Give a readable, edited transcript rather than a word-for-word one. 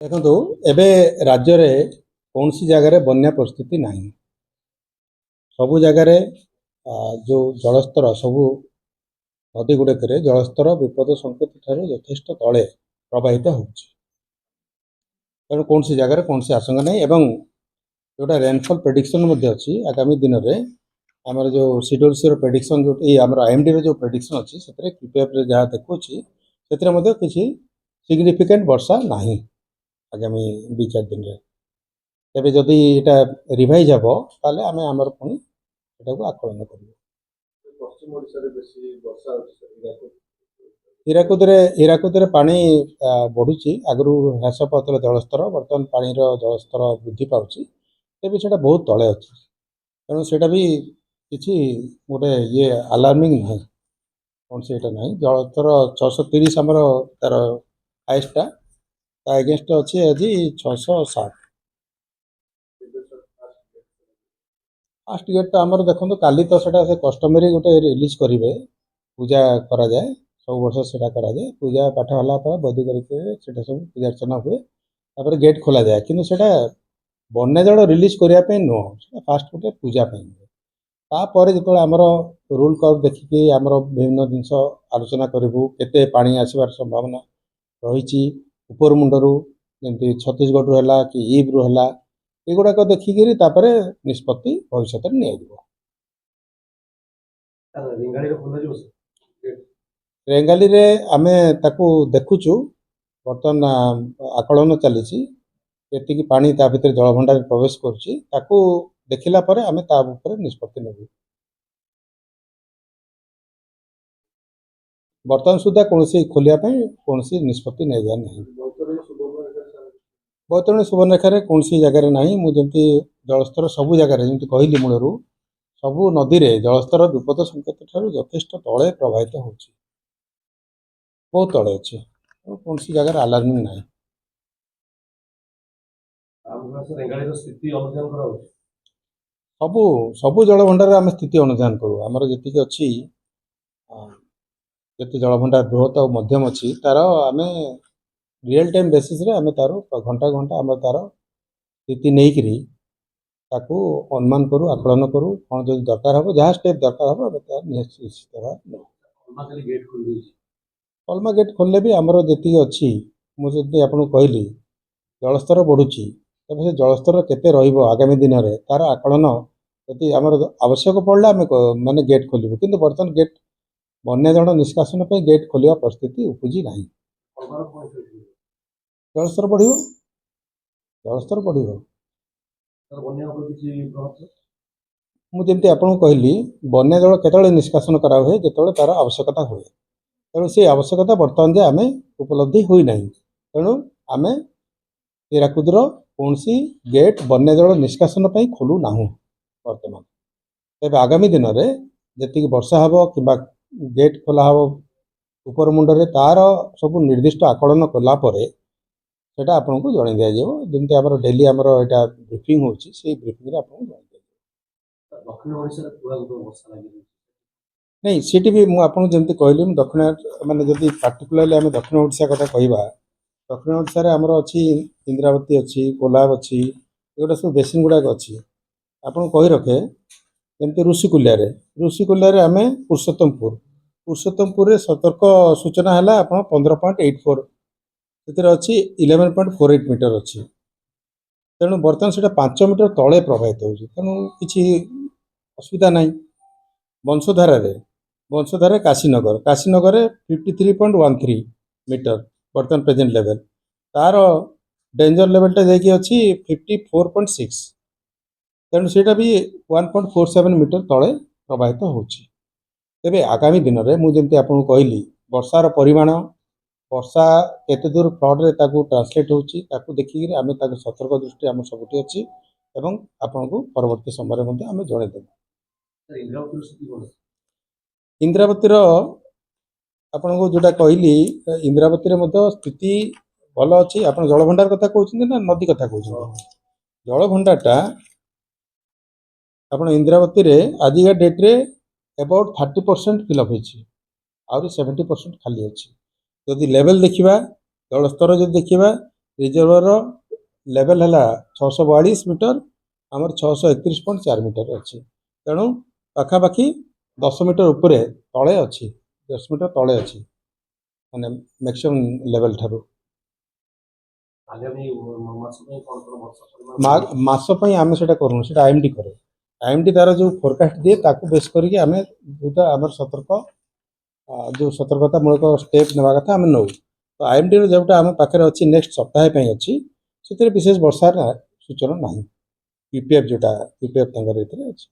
ଦେଖନ୍ତୁ ଏବେ ରାଜ୍ୟରେ କୌଣସି ଜାଗାରେ ବନ୍ୟା ପରିସ୍ଥିତି ନାହିଁ। ସବୁ ଜାଗାରେ ଯେଉଁ ଜଳସ୍ତର ସବୁ ନଦୀ ଗୁଡ଼ିକରେ ଜଳସ୍ତର ବିପଦ ସଂକେତ ଠାରୁ ଯଥେଷ୍ଟ ତଳେ ପ୍ରବାହିତ ହେଉଛି। ତେଣୁ କୌଣସି ଜାଗାରେ କୌଣସି ଆଶଙ୍କା ନାହିଁ ଏବଂ ଯେଉଁଟା ରେନଫଲ୍ ପ୍ରେଡିକ୍ସନ୍ ମଧ୍ୟ ଅଛି ଆଗାମୀ ଦିନରେ ଆମର ଯେଉଁ ସିଡବ୍ଲ୍ୟୁସିର ପ୍ରେଡିକ୍ସନ୍ ଯେଉଁ ଆମର ଆଇଏମ୍ଡିର ଯେଉଁ ପ୍ରେଡିକ୍ସନ୍ ଅଛି ସେଥିରେ QPFରେ ଯାହା ଦେଖୁଛି ସେଥିରେ ମଧ୍ୟ କିଛି ସିଗ୍ନିଫିକାଣ୍ଟ ବର୍ଷା ନାହିଁ ଆଗାମୀ 2-4 ଦିନରେ। ତେବେ ଯଦି ଏଇଟା ରିଭାଇଜ୍ ହେବ ତାହେଲେ ଆମେ ଆମର ପୁଣି ଏଟାକୁ ଆକଳନ କରିବୁ। ପଶ୍ଚିମ ଓଡ଼ିଶାରେ ବେଶୀ ବର୍ଷା ହେଉଛି। ହୀରାକୁଦରେ ପାଣି ବଢ଼ୁଛି। ଆଗରୁ ହ୍ରାସ ପାଉଥିଲା ଜଳସ୍ତର, ବର୍ତ୍ତମାନ ପାଣିର ଜଳସ୍ତର ବୃଦ୍ଧି ପାଉଛି। ତେବେ ସେଇଟା ବହୁତ ତଳେ ଅଛି, ତେଣୁ ସେଇଟା ବି କିଛି ଗୋଟେ ଆଲାର୍ମିଂ ନାହିଁ, କୌଣସି ଏଇଟା ନାହିଁ। ଜଳସ୍ତର 630 ଆମର ତାର ହାଏଷ୍ଟଟା, ତା ଏଗେନଷ୍ଟ ଅଛି ଆଜି 607। ଫାଷ୍ଟ ଗେଟ୍ ତ ଆମର ଦେଖନ୍ତୁ କାଲି ତ ସେଇଟା ସେ କଷ୍ଟମେରୀ ଗୋଟେ ରିଲିଜ୍ କରିବେ, ପୂଜା କରାଯାଏ, ସବୁ ବର୍ଷ ସେଇଟା କରାଯାଏ। ପୂଜା ପାଠ ହେଲା ପରେ ବୈଦିକ ରୀତିରେ ସେଇଟା ସବୁ ପୂଜାର୍ଚ୍ଚନା ହୁଏ, ତାପରେ ଗେଟ୍ ଖୋଲାଯାଏ। କିନ୍ତୁ ସେଇଟା ବନ୍ୟା ଜଳ ରିଲିଜ୍ କରିବା ପାଇଁ ନୁହଁ, ସେଇଟା ଫାଷ୍ଟ ଗୋଟେ ପୂଜା ପାଇଁ ହୁଏ। ତାପରେ ଯେତେବେଳେ ଆମର ରୁଲ୍ କର୍ଭ ଦେଖିକି ଆମର ବିଭିନ୍ନ ଜିନିଷ ଆଲୋଚନା କରିବୁ, କେତେ ପାଣି ଆସିବାର ସମ୍ଭାବନା ରହିଛି ଉପର ମୁଣ୍ଡରୁ, ଯେମିତି ଛତିଶଗଡ଼ରୁ ହେଲା କି ଇବ୍ରୁ ହେଲା, ଏଗୁଡ଼ାକ ଦେଖିକିରି ତାପରେ ନିଷ୍ପତ୍ତି ଭବିଷ୍ୟତରେ ନିଆଯିବ। ରେଙ୍ଗାଲିରେ ଆମେ ତାକୁ ଦେଖୁଛୁ, ବର୍ତ୍ତମାନ ଆକଳନ ଚାଲିଛି, ଏତିକି ପାଣି ତା ଭିତରେ ଜଳଭଣ୍ଡାରରେ ପ୍ରବେଶ କରୁଛି, ତାକୁ ଦେଖିଲା ପରେ ଆମେ ତା ଉପରେ ନିଷ୍ପତ୍ତି ନେବୁ। ବର୍ତ୍ତମାନ ସୁଦ୍ଧା କୌଣସି ଖୋଲିବା ପାଇଁ କୌଣସି ନିଷ୍ପତ୍ତି ନିଆଯାଏ ନାହିଁ। ବୈତରଣୀ ସୁବର୍ଣ୍ଣରେଖାରେ କୌଣସି ଜାଗାରେ ନାହିଁ। ମୁଁ ଯେମିତି ଜଳସ୍ତର ସବୁ ଜାଗାରେ ଯେମିତି କହିଲି ମୂଳରୁ, ସବୁ ନଦୀରେ ଜଳସ୍ତର ବିପଦ ସଂକେତ ଠାରୁ ଯଥେଷ୍ଟ ତଳେ ପ୍ରବାହିତ ହେଉଛି, ବହୁତ ତଳେ ଅଛି, କୌଣସି ଜାଗାରେ ଆଲାର୍ମିଂ ନାହିଁ। ସବୁ ଜଳଭଣ୍ଡାରରେ ଆମେ ସ୍ଥିତି ଅନୁଧ୍ୟାନ କରୁ। ଆମର ଯେତିକି ଅଛି, ଯେତେ ଜଳଭଣ୍ଡାର ବୃହତ ଆଉ ମଧ୍ୟମ ଅଛି, ତାର ଆମେ ରିଏଲ୍ ଟାଇମ୍ ବେସିସ୍ରେ ଆମେ ତାର ଘଣ୍ଟା ଆମେ ତାର ସ୍ଥିତି ନେଇକିରି ତାକୁ ଅନୁମାନ କରୁ, ଆକଳନ କରୁ। କ'ଣ ଯଦି ଦରକାର ହେବ, ଯାହା ଷ୍ଟେପ୍ ଦରକାର ହେବ ଆମେ ତାର ନିଶ୍ଚିତ ଭାବେ କଲମା ଗେଟ୍ ଖୋଲିଲେ ବି ଆମର ଯେତିକି ଅଛି, ମୁଁ ଯଦି ଆପଣଙ୍କୁ କହିଲି ଜଳସ୍ତର ବଢ଼ୁଛି, ତେବେ ସେ ଜଳସ୍ତର କେତେ ରହିବ ଆଗାମୀ ଦିନରେ ତାର ଆକଳନ ଯଦି ଆମର ଆବଶ୍ୟକ ପଡ଼ିଲେ ଆମେ ମାନେ ଗେଟ୍ ଖୋଲିବୁ। କିନ୍ତୁ ବର୍ତ୍ତମାନ ଗେଟ୍ ବନ୍ୟା ଜଳ ନିଷ୍କାସନ ପାଇଁ ଗେଟ୍ ଖୋଲିବା ପରିସ୍ଥିତି ଉପୁଜି ନାହିଁ। ଜଳସ୍ତର ବଢ଼ିବ। ମୁଁ ଯେମିତି ଆପଣଙ୍କୁ କହିଲି, ବନ୍ୟା ଜଳ କେତେବେଳେ ନିଷ୍କାସନ କରାହୁଏ, ଯେତେବେଳେ ତାର ଆବଶ୍ୟକତା ହୁଏ। ତେଣୁ ସେ ଆବଶ୍ୟକତା ବର୍ତ୍ତମାନ ଯେ ଆମେ ଉପଲବ୍ଧି ହୋଇନାହିଁ। ତେଣୁ ଆମେ ହୀରାକୁଦର କୌଣସି ଗେଟ୍ ବନ୍ୟା ଜଳ ନିଷ୍କାସନ ପାଇଁ ଖୋଲୁ ନାହୁଁ ବର୍ତ୍ତମାନ। ତେବେ ଆଗାମୀ ଦିନରେ ଯେତିକି ବର୍ଷା ହେବ କିମ୍ବା ଗେଟ୍ ଖୋଲା ହେବ ଉପର ମୁଣ୍ଡରେ, ତାର ସବୁ ନିର୍ଦ୍ଦିଷ୍ଟ ଆକଳନ କଲା ପରେ ସେଇଟା ଆପଣଙ୍କୁ ଜଣାଇ ଦିଆଯିବ। ଯେମିତି ଆମର ଡେଲି ଆମର ଏଇଟା ବ୍ରିଫିଂ ହେଉଛି, ସେଇ ବ୍ରିଫିଂରେ ଆପଣଙ୍କୁ ଜଣାଇ ଦିଆଯିବ। ଦକ୍ଷିଣ ଓଡ଼ିଶାରେ ବର୍ଷା ଲାଗିଛି। ନାଇଁ, ସେଠି ବି ମୁଁ ଆପଣଙ୍କୁ ଯେମିତି କହିଲି, ମୁଁ ଦକ୍ଷିଣ ମାନେ ଯଦି ପାର୍ଟିକୁଲାରଲି ଆମେ ଦକ୍ଷିଣ ଓଡ଼ିଶା କଥା କହିବା, ଦକ୍ଷିଣ ଓଡ଼ିଶାରେ ଆମର ଅଛି ଇନ୍ଦ୍ରାବତୀ ଅଛି, କୋଲାବ ଅଛି, ଏଗୁଡ଼ା ସବୁ ବେସିନ୍ ଗୁଡ଼ାକ ଅଛି। ଆପଣଙ୍କୁ କହି ରଖେ, ଯେମିତି ଋଷିକୂଲ୍ୟାରେ ଆମେ ପୁରୁଷୋତ୍ତମପୁରରେ ସତର୍କ ସୂଚନା ହେଲା ଆପଣ 15.84, ସେଥିରେ ଅଛି 11.48 ମିଟର ଅଛି। ତେଣୁ ବର୍ତ୍ତମାନ ସେଇଟା 5 ମିଟର ତଳେ ପ୍ରବାହିତ ହେଉଛି, ତେଣୁ କିଛି ଅସୁବିଧା ନାହିଁ। ବଂଶଧାରାରେ କାଶୀନଗରରେ 53.13 ମିଟର ବର୍ତ୍ତମାନ ପ୍ରେଜେଣ୍ଟ ଲେଭେଲ୍, ତାର ଡେଞ୍ଜର ଲେଭେଲଟା ଯାଇକି ଅଛି 54.6, ତେଣୁ ସେଇଟା ବି 1.47 ମିଟର ତଳେ ପ୍ରବାହିତ ହେଉଛି। ତେବେ ଆଗାମୀ ଦିନରେ ମୁଁ ଯେମିତି ଆପଣଙ୍କୁ କହିଲି, ବର୍ଷାର ପରିମାଣ, ବର୍ଷା କେତେ ଦୂର ଫ୍ଲଡ଼ରେ ତାକୁ ଟ୍ରାନ୍ସଲେଟ୍ ହେଉଛି, ତାକୁ ଦେଖିକିରି ଆମେ ତାକୁ ସତର୍କ ଦୃଷ୍ଟି ଆମ ସବୁଠି ଅଛି ଏବଂ ଆପଣଙ୍କୁ ପରବର୍ତ୍ତୀ ସମୟରେ ମଧ୍ୟ ଆମେ ଜଣାଇଦେବୁ। ଇନ୍ଦ୍ରାବତୀର ଆପଣଙ୍କୁ ଯେଉଁଟା କହିଲି, ଇନ୍ଦ୍ରାବତୀରେ ମଧ୍ୟ ସ୍ଥିତି ଭଲ ଅଛି। ଆପଣ ଜଳଭଣ୍ଡାର କଥା କହୁଛନ୍ତି ନା ନଦୀ କଥା କହୁଛନ୍ତି? ଜଳଭଣ୍ଡାରଟା ଆପଣ ଇନ୍ଦ୍ରାବତୀରେ ଆଜିକା ଡେଟ୍ରେ ଏବାଉଟ୍ 30% ଫିଲ୍ଅପ୍ ହେଇଛି, ଆହୁରି 70% ଖାଲି ଅଛି। ଯଦି ଲେଭେଲ୍ ଦେଖିବା, ଜଳସ୍ତର ଯଦି ଦେଖିବା, रिजर्वर लेवल है 642 मीटर आमर 631.4 मीटर अच्छी तेणु पाखापाखि 10 मीटर उपरे तले अच्छी 10 मीटर तले अच्छी माने मैक्सिमम लेवल ठारू आगामी मास में कौन वर्षा परिमाण मास आम से करूँ से आईएमडी करे आईएमडी तार जो फोरकास्ट दिए ताकू बेस करके आम जो आम सतर्क जो सतर्कतामूलक स्टेप नेवा कथा आम नौ तो आईएमडी जोटा आम पाखे अच्छी नेक्स्ट सप्ताह अच्छी से विशेष वर्षार सूचना ना यूपीएफ जोटा यूपीएफ अच्छी